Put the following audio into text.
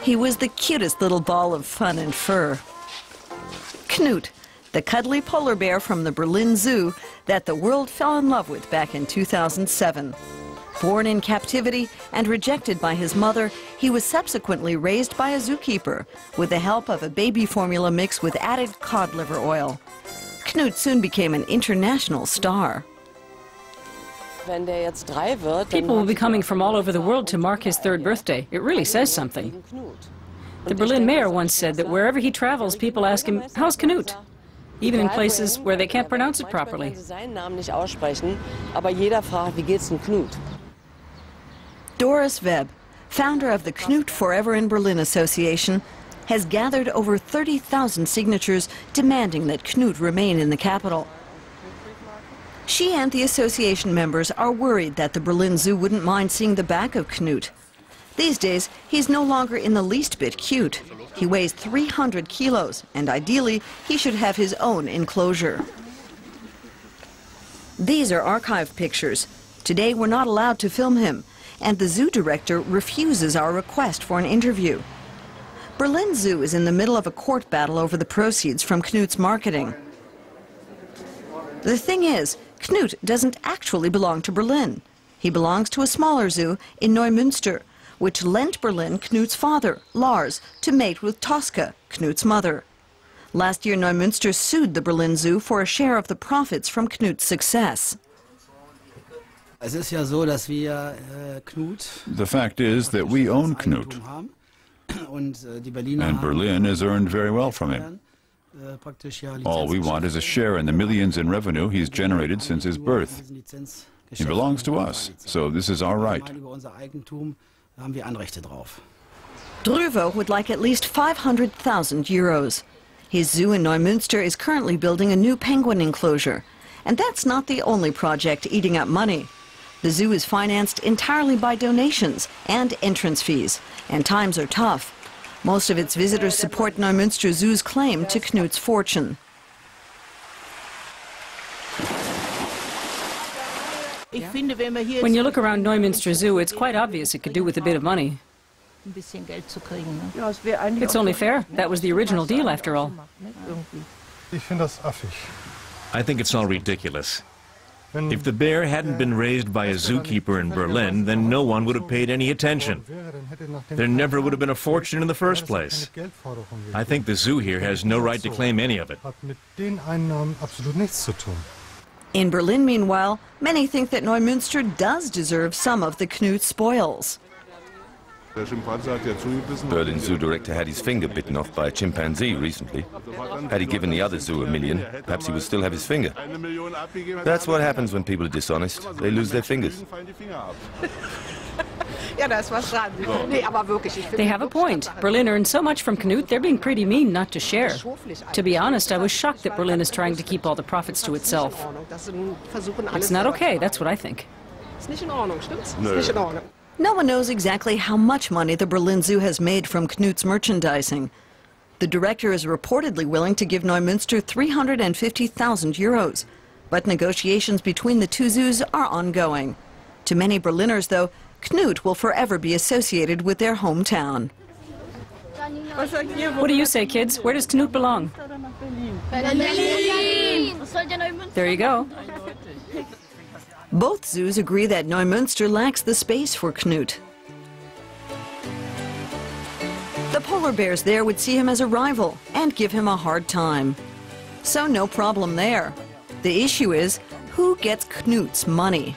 He was the cutest little ball of fun and fur. Knut, the cuddly polar bear from the Berlin Zoo that the world fell in love with back in 2007. Born in captivity and rejected by his mother, he was subsequently raised by a zookeeper with the help of a baby formula mix with added cod liver oil. Knut soon became an international star. People will be coming from all over the world to mark his 3rd birthday. It really says something. The Berlin mayor once said that wherever he travels, people ask him, "How's Knut?" Even in places where they can't pronounce it properly. Doris Webb, founder of the Knut Forever in Berlin Association, has gathered over 30,000 signatures demanding that Knut remain in the capital. She and the association members are worried that the Berlin Zoo wouldn't mind seeing the back of Knut. These days, he's no longer in the least bit cute. He weighs 300 kilos, and ideally, he should have his own enclosure. These are archive pictures. Today, we're not allowed to film him, and the zoo director refuses our request for an interview. Berlin Zoo is in the middle of a court battle over the proceeds from Knut's marketing. The thing is, Knut doesn't actually belong to Berlin. He belongs to a smaller zoo in Neumünster, which lent Berlin Knut's father, Lars, to mate with Tosca, Knut's mother. Last year, Neumünster sued the Berlin Zoo for a share of the profits from Knut's success. The fact is that we own Knut, and Berlin has earned very well from him. All we want is a share in the millions in revenue he's generated since his birth. He belongs to us, so this is our right. Druvo would like at least 500,000 euros. His zoo in Neumünster is currently building a new penguin enclosure. And that's not the only project eating up money. The zoo is financed entirely by donations and entrance fees, and times are tough. Most of its visitors support Neumünster Zoo's claim to Knut's fortune. When you look around Neumünster Zoo, it's quite obvious it could do with a bit of money. It's only fair. That was the original deal, after all. I think it's all ridiculous. If the bear hadn't been raised by a zookeeper in Berlin, then no one would have paid any attention. There never would have been a fortune in the first place. I think the zoo here has no right to claim any of it. In Berlin, meanwhile, many think that Neumünster does deserve some of the Knut spoils. Berlin zoo director had his finger bitten off by a chimpanzee recently. Had he given the other zoo $1 million, perhaps he would still have his finger. That's what happens when people are dishonest. They lose their fingers. They have a point. Berlin earned so much from Knut, they're being pretty mean not to share. To be honest, I was shocked that Berlin is trying to keep all the profits to itself. It's not okay, that's what I think. No one knows exactly how much money the Berlin Zoo has made from Knut's merchandising. The director is reportedly willing to give Neumünster 350,000 euros, but negotiations between the two zoos are ongoing. To many Berliners, though, Knut will forever be associated with their hometown. What do you say, kids? Where does Knut belong? There you go. Both zoos agree that Neumünster lacks the space for Knut. The polar bears there would see him as a rival and give him a hard time. So no problem there. The issue is, who gets Knut's money?